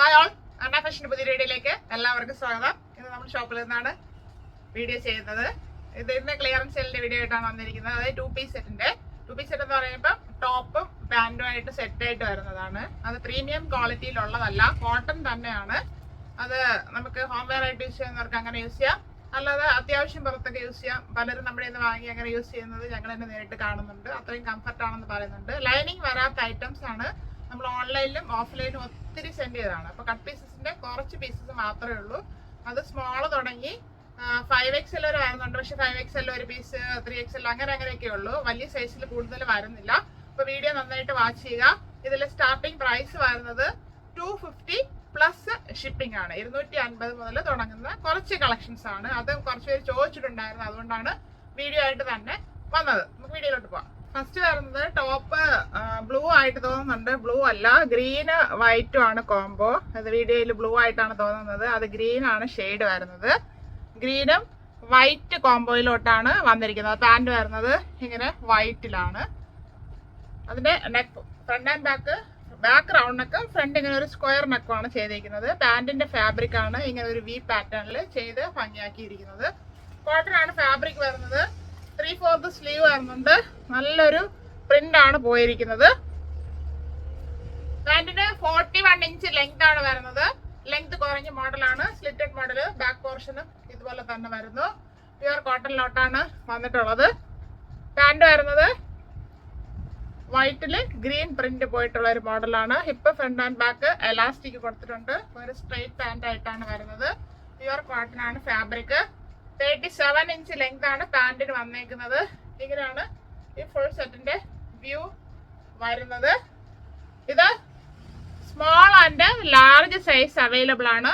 Hi all, അണ്ണ ഫാഷന്റെ പുതിയ വീഡിയോയിലേക്ക് എല്ലാവർക്കും സ്വാഗതം. ഇന്ന് നമ്മൾ ഷോപ്പിൽ നിന്നാണ് വീഡിയോ ചെയ്യുന്നത്. ഇന്ന് ക്ലിയറൻസ് സെല്ലിന്റെ വീഡിയോ ആയിട്ടാണ് വന്നിരിക്കുന്നത്. അതായത് ടു പീസ് സെറ്റ് എന്ന് പറയുമ്പോൾ ടോപ്പും പാൻറ്റുമായിട്ട് സെറ്റ് ആയിട്ട് വരുന്നതാണ്. അത് പ്രീമിയം ക്വാളിറ്റിയിലുള്ളതല്ല, കോട്ടൺ തന്നെയാണ്. അത് നമുക്ക് ഹോം വെയർ ആയിട്ട് യൂസ് ചെയ്യുന്നവർക്ക് അങ്ങനെ യൂസ് ചെയ്യാം, അല്ലാതെ അത്യാവശ്യം പുറത്തൊക്കെ യൂസ് ചെയ്യാം. പലരും നമ്മുടെ നിന്ന് വാങ്ങി അങ്ങനെ യൂസ് ചെയ്യുന്നത് ഞങ്ങൾ തന്നെ നേരിട്ട് കാണുന്നുണ്ട്. അത്രയും കംഫർട്ട് ആണെന്ന് പറയുന്നുണ്ട്. ലൈനിങ് വരാത്ത ഐറ്റംസ് ആണ്. നമ്മൾ ഓൺലൈനിലും ഓഫ്ലൈനിലും ഒത്തിരി സെൻഡ് ചെയ്തതാണ്. അപ്പോൾ കട്ട് പീസസിന്റെ കുറച്ച് പീസസ് മാത്രമേ ഉള്ളൂ. അത് സ്മോൾ തുടങ്ങി 5XL വരെ വരുന്നുണ്ട്. പക്ഷെ 5XL ഒരു പീസ്, 3XL അങ്ങനെയൊക്കെ ഉള്ളൂ. വലിയ സൈസിൽ കൂടുതൽ വരുന്നില്ല. അപ്പോൾ വീഡിയോ നന്നായിട്ട് വാച്ച് ചെയ്യുക. ഇതിൽ സ്റ്റാർട്ടിംഗ് പ്രൈസ് വരുന്നത് 250 പ്ലസ് ഷിപ്പിംഗ് ആണ്. 250 മുതൽ തുടങ്ങുന്ന കുറച്ച് കളക്ഷൻസ് ആണ്. അത് കുറച്ച് പേര് ചോദിച്ചിട്ടുണ്ടായിരുന്നു, അതുകൊണ്ടാണ് വീഡിയോ ആയിട്ട് തന്നെ വന്നത്. നമുക്ക് വീഡിയോയിലോട്ട് പോവാം. ഫസ്റ്റ് വരുന്നത് ടോപ്പ് ബ്ലൂ ആയിട്ട് തോന്നുന്നുണ്ട്. ബ്ലൂ അല്ല, ഗ്രീന് വൈറ്റും ആണ് കോംബോ. അത് വീഡിയോയിൽ ബ്ലൂ ആയിട്ടാണ് തോന്നുന്നത്. അത് ഗ്രീൻ ആണ് ഷെയ്ഡ് വരുന്നത്. ഗ്രീനും വൈറ്റ് കോംബോയിലോട്ടാണ് വന്നിരിക്കുന്നത്. പാൻറ് വരുന്നത് ഇങ്ങനെ വൈറ്റിലാണ്. അതിന്റെ neck, front and back round നെക്കും ഫ്രണ്ട് ഇങ്ങനെ ഒരു സ്ക്വയർ നെക്കുമാണ് ചെയ്തിരിക്കുന്നത്. പാൻറിന്റെ ഫാബ്രിക് ആണ് ഇങ്ങനെ ഒരു വി പാറ്റേണിൽ ചെയ്ത് ഭംഗിയാക്കിയിരിക്കുന്നത്. കോട്ടൺ ആണ് ഫാബ്രിക് വരുന്നത്. 3/4 സ്ലീവ് വരുന്നുണ്ട്. നല്ലൊരു പ്രിന്റ് ആണ് പോയിരിക്കുന്നത്. പാന്റിന് 41 ഇഞ്ച് ലെങ്ത് ആണ് വരുന്നത്. ലെങ്ത് കുറഞ്ഞ മോഡലാണ്, സ്ലിറ്റഡ് മോഡല്. ബാക്ക് പോർഷനും ഇതുപോലെ തന്നെ വരുന്നു. പ്യുവർ കോട്ടണിലോട്ടാണ് വന്നിട്ടുള്ളത്. പാന്റ് വരുന്നത് വൈറ്റില് ഗ്രീൻ പ്രിന്റ് പോയിട്ടുള്ള ഒരു മോഡലാണ്. Hip, front and back elastic കൊടുത്തിട്ടുണ്ട്. ഒരു സ്ട്രെയിറ്റ് പാന്റ് ആയിട്ടാണ് വരുന്നത്. പ്യുവർ കോട്ടൺ ആണ് ഫാബ്രിക്. 37 ഇഞ്ച് ലെങ്ത് ആണ് പാന്റിന് വന്നേക്കുന്നത്. ഇങ്ങനെയാണ് ഈ ഫുൾ സെറ്റിന്റെ വ്യൂ വരുന്നത്. ഇത് small and large size available ആണ്.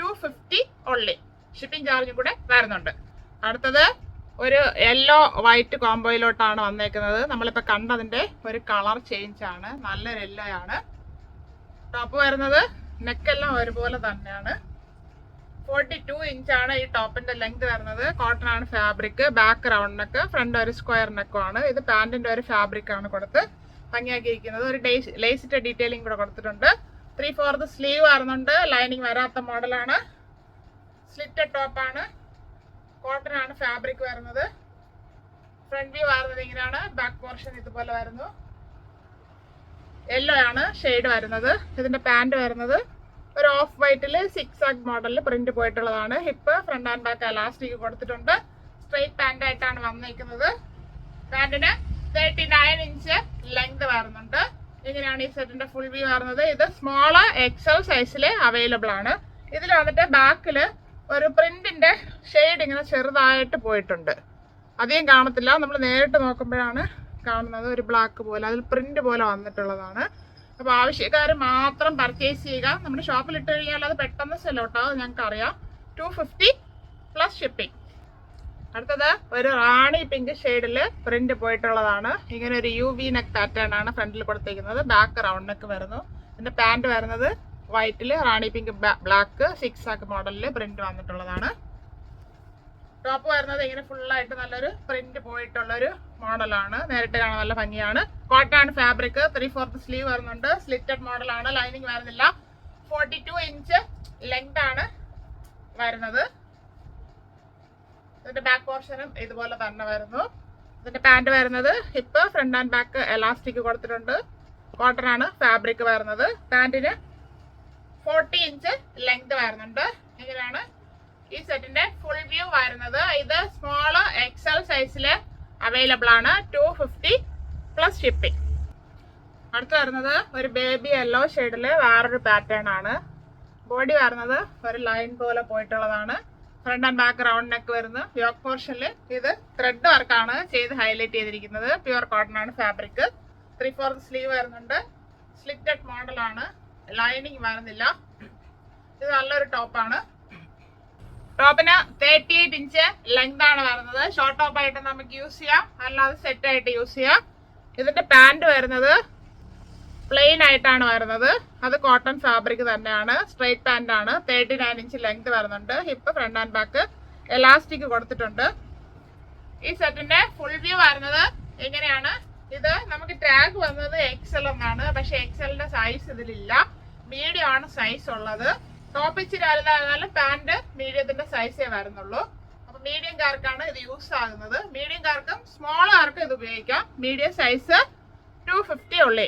250 ഓൺലി. ഷിപ്പിംഗ് ചാർജും കൂടെ വരുന്നുണ്ട്. അടുത്തത് ഒരു യെല്ലോ വൈറ്റ് കോംബോയിലോട്ടാണ് വന്നേക്കുന്നത്. നമ്മളിപ്പോ കണ്ടതിന്റെ ഒരു കളർ ചേഞ്ച് ആണ്. നല്ലൊരു യെല്ലോ ആണ്. ടോപ്പ് വരുന്നത് നെക്കെല്ലാം ഒരുപോലെ തന്നെയാണ്. 42 ഇഞ്ചാണ് ഈ ടോപ്പിന്റെ ലെങ്ത് വരുന്നത്. കോട്ടൺ ആണ് fabric. Back round neck, front ഒരു സ്ക്വയർ നെക്കുമാണ്. ഇത് പാന്റിന്റെ ഒരു ഫാബ്രിക് ആണ് കൊടുത്ത് ഭംഗിയാക്കിയിരിക്കുന്നത്. ഒരു ലേസിന്റെ ഡീറ്റെയിലിംഗ് കൂടെ കൊടുത്തിട്ടുണ്ട്. 3/4 സ്ലീവ് വരുന്നുണ്ട്. ലൈനിങ് വരാത്ത മോഡലാണ്. സ്ലിറ്റഡ് ടോപ്പാണ്. കോട്ടൺ ആണ് ഫാബ്രിക് വരുന്നത്. ഫ്രണ്ട് വ്യൂ വരുന്നത് ഇങ്ങനെയാണ്. ബാക്ക് പോർഷൻ ഇതുപോലെ വരുന്നു. യെല്ലോ ആണ് ഷെയ്ഡ് വരുന്നത്. ഇതിന്റെ പാന്റ് വരുന്നത് ഒരു ഓഫ് വൈറ്റില് 6 മോഡലിൽ പ്രിന്റ് പോയിട്ടുള്ളതാണ്. Hip, front and back elastic കൊടുത്തിട്ടുണ്ട്. സ്ട്രെയിറ്റ് പാന്റ് ആയിട്ടാണ് വന്നിരിക്കുന്നത്. പാന്റിന് 39 ഇഞ്ച് ലെങ്ത് വരുന്നുണ്ട്. ഇങ്ങനെയാണ് ഈ സെറ്റിന്റെ ഫുൾ വ്യൂ വരുന്നത്. ഇത് സ്മോൾ XL സൈസിൽ അവൈലബിൾ ആണ്. ഇതിൽ വന്നിട്ട് ബാക്കില് ഒരു പ്രിന്റിന്റെ ഷെയ്ഡ് ഇങ്ങനെ ചെറുതായിട്ട് പോയിട്ടുണ്ട്. അധികം കാണത്തില്ല, നമ്മൾ നേരിട്ട് നോക്കുമ്പോഴാണ് കാണുന്നത്. ഒരു ബ്ലാക്ക് പോലെ, അതിൽ പ്രിന്റ് പോലെ വന്നിട്ടുള്ളതാണ്. അപ്പോൾ ആവശ്യക്കാർ മാത്രം പർച്ചേസ് ചെയ്യുക. നമ്മുടെ ഷോപ്പിൽ ഇട്ട് കഴിഞ്ഞാൽ അത് പെട്ടെന്ന് സെൽ ഔട്ട് ആവും, ഞങ്ങൾക്ക് അറിയാം. 250 പ്ലസ് ഷിപ്പിംഗ്. അടുത്തത് ഒരു റാണി പിങ്ക് ഷെയ്ഡിൽ പ്രിന്റ് പോയിട്ടുള്ളതാണ്. ഇങ്ങനെ ഒരു UV നെക്ക് പാറ്റേൺ ആണ് ഫ്രണ്ടിൽ കൊടുത്തിരിക്കുന്നത്. ബാക്ക് റൗണ്ട് നെക്ക് വരുന്നു. ഇതിന്റെ പാന്റ് വരുന്നത് വൈറ്റില് റാണി പിങ്ക് ബ്ലാക്ക് 6 മോഡലിൽ പ്രിന്റ് വന്നിട്ടുള്ളതാണ്. ടോപ്പ് വരുന്നത് ഇങ്ങനെ ഫുള്ളായിട്ട് നല്ലൊരു പ്രിന്റ് പോയിട്ടുള്ളൊരു മോഡലാണ്. നേരിട്ട് കാണാൻ നല്ല ഭംഗിയാണ്. കോട്ടൺ ആണ് ഫാബ്രിക്. 3/4 സ്ലീവ് വരുന്നുണ്ട്. സ്ലിറ്റഡ് മോഡലാണ്. ലൈനിങ് വരുന്നില്ല. 42 ഇഞ്ച് ലെങ്ത് ആണ് വരുന്നത്. ഇതിന്റെ ബാക്ക് പോർഷനും ഇതുപോലെ തന്നെ വരുന്നു. ഇതിന്റെ പാന്റ് വരുന്നത് hip, front and back elastic കൊടുത്തിട്ടുണ്ട്. കോട്ടൺ ആണ് ഫാബ്രിക് വരുന്നത്. പാന്റിന് 40 ഇഞ്ച് ലെങ്ത് വരുന്നുണ്ട്. ഇങ്ങനെയാണ് ഈ സെറ്റിന്റെ ഫുൾ വ്യൂ വരുന്നത്. ഇത് സ്മോൾ XL സൈസിൽ അവൈലബിൾ ആണ്. 250 പ്ലസ് ഷിപ്പിംഗ്. അടുത്ത് വരുന്നത് ഒരു ബേബി യെല്ലോ ഷെയ്ഡില് വേറൊരു പാറ്റേൺ ആണ്. ബോഡി വരുന്നത് ഒരു ലൈൻ പോലെ പോയിട്ടുള്ളതാണ്. Front and back round neck വരുന്നു. യോക്ക് പോർഷനിൽ ഇത് ത്രെഡ് വർക്കാണ് ചെയ്ത് ഹൈലൈറ്റ് ചെയ്തിരിക്കുന്നത്. പ്യുവർ കോട്ടൺ ആണ് ഫാബ്രിക്. 3/4 സ്ലീവ് വരുന്നുണ്ട്. സ്ലിറ്റഡ് മോഡലാണ്. ലൈനിങ് വരുന്നില്ല. ഇത് നല്ലൊരു ടോപ്പാണ്. ടോപ്പിന് 38 ഇഞ്ച് ലെങ്ത് ആണ് വരുന്നത്. ഷോർട്ട് ടോപ്പ് ആയിട്ട് നമുക്ക് യൂസ് ചെയ്യാം, അല്ലാതെ സെറ്റ് ആയിട്ട് യൂസ് ചെയ്യാം. ഇതിന്റെ പാന്റ് വരുന്നത് പ്ലെയിൻ ആയിട്ടാണ് വരുന്നത്. അത് കോട്ടൺ ഫാബ്രിക് തന്നെയാണ്. സ്ട്രെയിറ്റ് പാന്റ് ആണ്. 39 ഇഞ്ച് ലെങ്ത് വരുന്നുണ്ട്. Hip, front and back elastic കൊടുത്തിട്ടുണ്ട്. ഈ സെറ്റിന്റെ ഫുൾ വ്യൂ വരുന്നത് എങ്ങനെയാണ്? ഇത് നമുക്ക് ടാഗ് വന്നത് XL എന്നാണ്. പക്ഷെ XLന്റെ സൈസ് ഇതിലില്ല. മീഡിയം ആണ് സൈസ് ഉള്ളത്. ടോപ്പ് ഇച്ചിരി വലുതായാലും പാന്റ് മീഡിയത്തിന്റെ സൈസേ വരുന്നുള്ളൂ. അപ്പൊ മീഡിയംകാർക്കാണ് ഇത് യൂസ് ആകുന്നത്. മീഡിയംകാർക്കും സ്മോളുകാർക്കും ഇത് ഉപയോഗിക്കാം. മീഡിയം സൈസ് 250 ഉള്ളേ.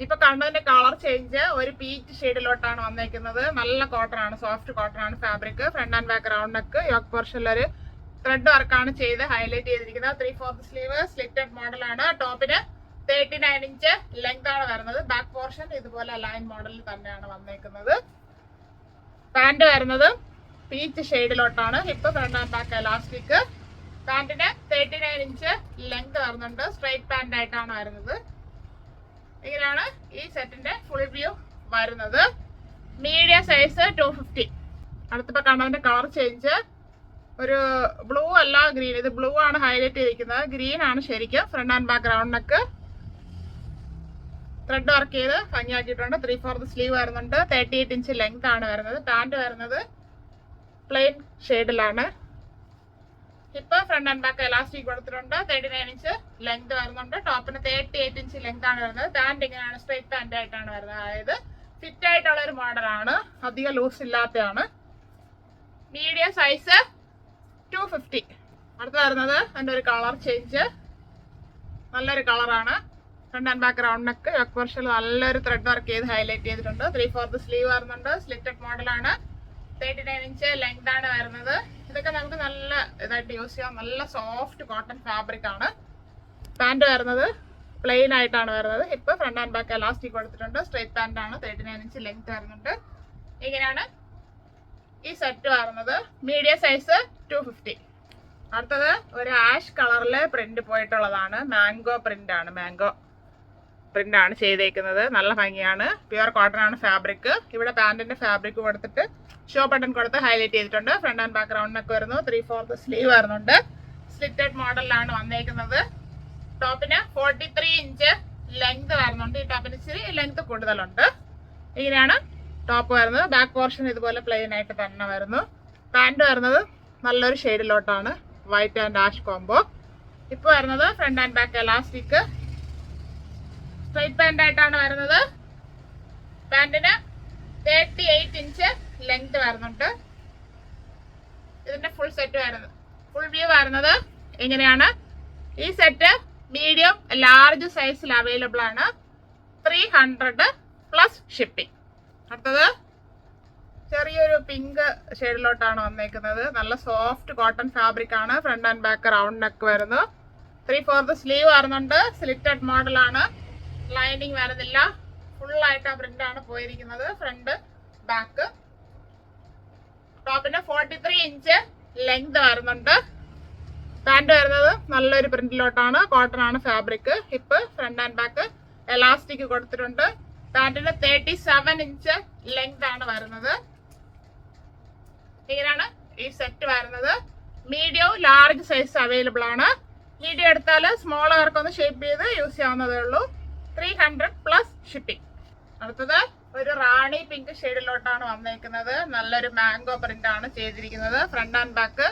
ഇപ്പൊ കണ്ടതിന്റെ കളർ ചേഞ്ച് ഒരു പീച്ച് ഷെയ്ഡിലോട്ടാണ് വന്നേക്കുന്നത്. നല്ല കോട്ടൺ ആണ്, സോഫ്റ്റ് കോട്ടൺ ആണ് fabric. Front and back round neck, yoke പോർഷനിൽ ഒരു ത്രെഡ് വർക്കാണ് ചെയ്ത് ഹൈലൈറ്റ് ചെയ്തിരിക്കുന്നത്. 3/4 സ്ലീവ്, സ്ലിറ്റഡ് മോഡലാണ്. ടോപ്പിന് 39 ഇഞ്ച് ലെങ്ത് ആണ് വരുന്നത്. ബാക്ക് പോർഷൻ ഇതുപോലെ ലൈൻ മോഡലിൽ തന്നെയാണ് വന്നേക്കുന്നത്. പാന്റ് വരുന്നത് പീച്ച് ഷെയ്ഡിലോട്ടാണ്. Hip, front and back elastic. പാന്റിന് 39 ഇഞ്ച് ലെങ്ത് വരുന്നുണ്ട്. സ്ട്രൈറ്റ് പാന്റ് ആയിട്ടാണ് വരുന്നത്. ഇങ്ങനെയാണ് ഈ സെറ്റിന്റെ ഫുൾ വ്യൂ വരുന്നത്. Medium size 250. അടുത്തിപ്പോ കാണുന്നതിന്റെ കളർ ചേഞ്ച് ഒരു ബ്ലൂ അല്ല ഗ്രീൻ. ഇത് ബ്ലൂ ആണ് ഹൈലൈറ്റ് ചെയ്തിരിക്കുന്നത്. ഗ്രീൻ ആണ് ശരിക്കും. Front and back round neck thread work ചെയ്ത് ഭംഗിയാക്കിയിട്ടുണ്ട്. 3/4 സ്ലീവ് വരുന്നുണ്ട്. 38 ഇഞ്ച് ലെങ്ത് ആണ് വരുന്നത്. പാന്റ് വരുന്നത് പ്ലെയിൻ ഷെയ്ഡിലാണ്. Hip, front and back elastic കൊടുത്തിട്ടുണ്ട്. 39 ഇഞ്ച് ലെങ്ത് വരുന്നുണ്ട്. ടോപ്പിന് 38 ഇഞ്ച് ലെങ്ത് ആണ് വരുന്നത്. പാന്റ് ഇങ്ങനെയാണ്, സ്ട്രൈറ്റ് പാന്റ് ആയിട്ടാണ് വരുന്നത്. അതായത് ഫിറ്റ് ആയിട്ടുള്ള ഒരു മോഡലാണ്, അധികം ലൂസ് ഇല്ലാത്തതാണ്. Medium size 250. അടുത്ത് വരുന്നത് അതിൻ്റെ ഒരു കളർ ചേഞ്ച്. നല്ലൊരു കളറാണ്. Front and back round neck, yoke പോർഷനിൽ നല്ലൊരു ത്രെഡ് വർക്ക് ചെയ്ത് ഹൈലൈറ്റ് ചെയ്തിട്ടുണ്ട്. 3/4 സ്ലീവ് വരുന്നുണ്ട്. സ്ലിറ്റഡ് മോഡലാണ്. 39 ഇഞ്ച് ലെങ്ത് ആണ് വരുന്നത്. ഇതൊക്കെ നമുക്ക് നല്ല ഇതായിട്ട് യൂസ് ചെയ്യാം. നല്ല സോഫ്റ്റ് കോട്ടൺ ഫാബ്രിക് ആണ്. പാന്റ് വരുന്നത് പ്ലെയിൻ ആയിട്ടാണ് വരുന്നത്. Hip, front and back elastic കൊടുത്തിട്ടുണ്ട്. സ്ട്രൈറ്റ് പാന്റ് ആണ്. 39 ഇഞ്ച് ലെങ്ത് വരുന്നുണ്ട്. ഇങ്ങനെയാണ് ഈ സെറ്റ് വരുന്നത്. Medium size 250. അടുത്തത് ഒരു ആഷ് കളറില് പ്രിന്റ് പോയിട്ടുള്ളതാണ്. മാംഗോ പ്രിന്റ് ആണ്. മാംഗോ പ്രിന്റ് ആണ് ചെയ്തേക്കുന്നത്. നല്ല ഭംഗിയാണ്. പ്യുവർ കോട്ടൺ ആണ് ഫാബ്രിക്. ഇവിടെ പാന്റിന്റെ ഫാബ്രിക് കൊടുത്തിട്ട് ഷോ ബട്ടൺ കൊടുത്ത് ഹൈലൈറ്റ് ചെയ്തിട്ടുണ്ട്. Front and back round neck വരുന്നു. 3/4 സ്ലീവ് വരുന്നുണ്ട്. സ്ലിറ്റഡ് മോഡലിലാണ് വന്നേക്കുന്നത്. ടോപ്പിന് 43 ഇഞ്ച് ലെങ്ത് വരുന്നുണ്ട്. ഈ ടോപ്പിന് ഇച്ചിരി ലെങ്ത് കൂടുതലുണ്ട്. ഇങ്ങനെയാണ് ടോപ്പ് വരുന്നത്. ബാക്ക് പോർഷൻ ഇതുപോലെ പ്ലെയിൻ ആയിട്ട് തന്നെ വരുന്നു. പാന്റ് വരുന്നത് നല്ലൊരു ഷെയ്ഡിലോട്ടാണ്. White and ash combo. ഇപ്പൊ വരുന്നത് front and back elastic straight pant ആയിട്ടാണ് വരുന്നത്. പാന്റിന് 38 ഇഞ്ച് ലെങ്ത് വരുന്നുണ്ട്. ഇതിന്റെ ഫുൾ സെറ്റ് വരുന്നത്, ഫുൾ വ്യൂ വരുന്നത് ഇങ്ങനെയാണ്. ഈ സെറ്റ് മീഡിയം ലാർജ് സൈസിൽ അവൈലബിൾ ആണ്. 300 പ്ലസ് ഷിപ്പിംഗ്. അടുത്തത് ചെറിയൊരു പിങ്ക് ഷെയ്ഡിലോട്ടാണ് വന്നേക്കുന്നത്. നല്ല സോഫ്റ്റ് കോട്ടൺ ഫാബ്രിക് ആണ്. Front and back round neck വരുന്നു. 3/4 സ്ലീവ് വരുന്നുണ്ട്. സ്ലിറ്റഡ് മോഡലാണ്. ലൈനിങ് വരുന്നില്ല. ഫുൾ ആയിട്ട് ആ പ്രിന്റ് ആണ് പോയിരിക്കുന്നത്. Front back. ടോപ്പിന് 43 ഇഞ്ച് ലെങ്ത് വരുന്നുണ്ട്. പാന്റ് വരുന്നത് നല്ലൊരു പ്രിന്റിലോട്ടാണ്. കോട്ടൺ ആണ് fabric. Hip, front and back elastic കൊടുത്തിട്ടുണ്ട്. പാന്റിന് 37 ഇഞ്ച് ലെങ്ത് ആണ് വരുന്നത്. ഇങ്ങനെയാണ് ഈ സെറ്റ് വരുന്നത്. മീഡിയം ലാർജ് സൈസ് അവൈലബിൾ ആണ്. മീഡിയം എടുത്താൽ സ്മോളുകാർക്കൊന്ന് ഷേപ്പ് ചെയ്ത് യൂസ് ചെയ്യാവുന്നതേ ഉള്ളൂ. 300 പ്ലസ് ഷിപ്പിംഗ്. അടുത്തത് ഒരു റാണി പിങ്ക് ഷെയ്ഡിലോട്ടാണ് വന്നേക്കുന്നത്. നല്ലൊരു മാംഗോ പ്രിന്റ് ആണ് ചെയ്തിരിക്കുന്നത്. Front and back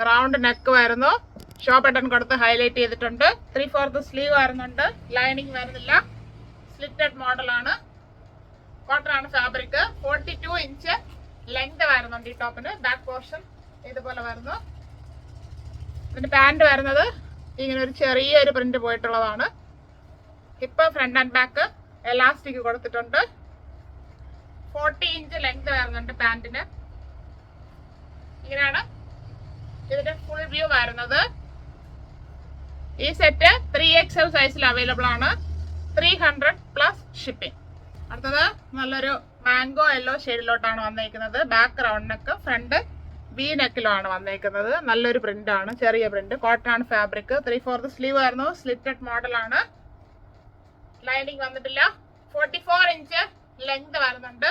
round neck വരുന്നു. ഷോ ബട്ടൺ കൊടുത്ത് ഹൈലൈറ്റ് ചെയ്തിട്ടുണ്ട്. 3/4 സ്ലീവ് വരുന്നുണ്ട്. ലൈനിങ് വരുന്നില്ല. സ്ലിറ്റഡ് മോഡലാണ്. കോട്ടൺ ആണ് ഫാബ്രിക്. 42 ഇഞ്ച് ലെങ്ത് വരുന്നുണ്ട് ഈ ടോപ്പിന്. ബാക്ക് പോർഷൻ ഇതുപോലെ വരുന്നു. ഇതിന്റെ പാന്റ് വരുന്നത് ഇങ്ങനെ ഒരു ചെറിയൊരു പ്രിന്റ് പോയിട്ടുള്ളതാണ്. Hip, front and back elastic കൊടുത്തിട്ടുണ്ട്. 40 ഇഞ്ച് ലെങ്ത് വരുന്നുണ്ട് പാന്റിന്. ഇങ്ങനെയാണ് ഇതിന്റെ ഫുൾ വ്യൂ വരുന്നത്. ഈ സെറ്റ് 3XL സൈസിൽ അവൈലബിൾ ആണ്. 300 പ്ലസ് ഷിപ്പിംഗ്. അടുത്തത് നല്ലൊരു മാംഗോ യെല്ലോ ഷെയ്ഡിലോട്ടാണ് വന്നേക്കുന്നത്. Back round neck, front V നെക്കിലാണ് വന്നേക്കുന്നത്. നല്ലൊരു പ്രിന്റ് ആണ്, ചെറിയ പ്രിന്റ്. കോട്ടൺ ആണ് ഫാബ്രിക്. 3/4 സ്ലീവ് വരുന്നു. സ്ലിറ്റഡ് മോഡലാണ്. ലൈനിങ് വന്നിട്ടില്ല. 44 ഇഞ്ച് ലെങ്ത് വരുന്നുണ്ട്.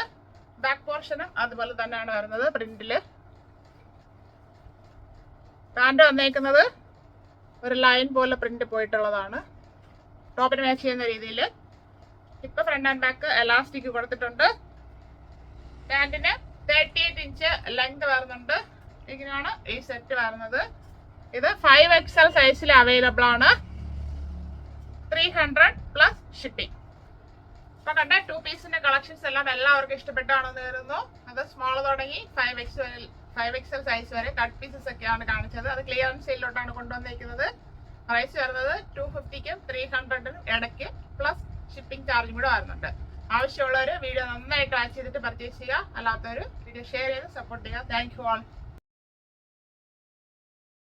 ബാക്ക് പോർഷനും അതുപോലെ തന്നെയാണ് വരുന്നത് പ്രിന്റില്. പാന്റ് വന്നേക്കുന്നത് ഒരു ലൈൻ പോലെ പ്രിന്റ് പോയിട്ടുള്ളതാണ്. ടോപ്പിന് മാച്ച് ചെയ്യുന്ന രീതിയിൽ. ഇപ്പൊ ഫ്രണ്ട് ആൻഡ് ബാക്ക് എലാസ്റ്റിക് കൊടുത്തിട്ടുണ്ട്. പാന്റിന് 38 ഇഞ്ച് ലെങ്ത് വരുന്നുണ്ട്. ഇങ്ങനെയാണ് ഈ സെറ്റ് വരുന്നത്. ഇത് 5XL സൈസിൽ അവൈലബിൾ ആണ്. 300 പ്ലസ് ഷിപ്പിംഗ്. അപ്പൊ കണ്ട 2 പീസിന്റെ കളക്ഷൻസ് എല്ലാം എല്ലാവർക്കും ഇഷ്ടപ്പെട്ടാണെന്ന് കരുതുന്നു. അത് സ്മോൾ തുടങ്ങി 5XL സൈസ് വരെ കട്ട് പീസസ് ഒക്കെയാണ് കാണിച്ചത്. അത് ക്ലിയറൻസ് സെയിലോട്ടാണ് കൊണ്ടുവന്നിരിക്കുന്നത്. പ്രൈസ് വരുന്നത് 250ക്കും 300നും ഇടയ്ക്ക് പ്ലസ് ഷിപ്പിംഗ് ചാർജും കൂടെ വരുന്നുണ്ട്. ആവശ്യമുള്ളവർ വീഡിയോ നന്നായിട്ട് വാച്ച് ചെയ്തിട്ട് പർച്ചേസ് ചെയ്യുക. അല്ലാത്തവർ വീഡിയോ ഷെയർ ചെയ്ത് സപ്പോർട്ട് ചെയ്യുക. Thank you all.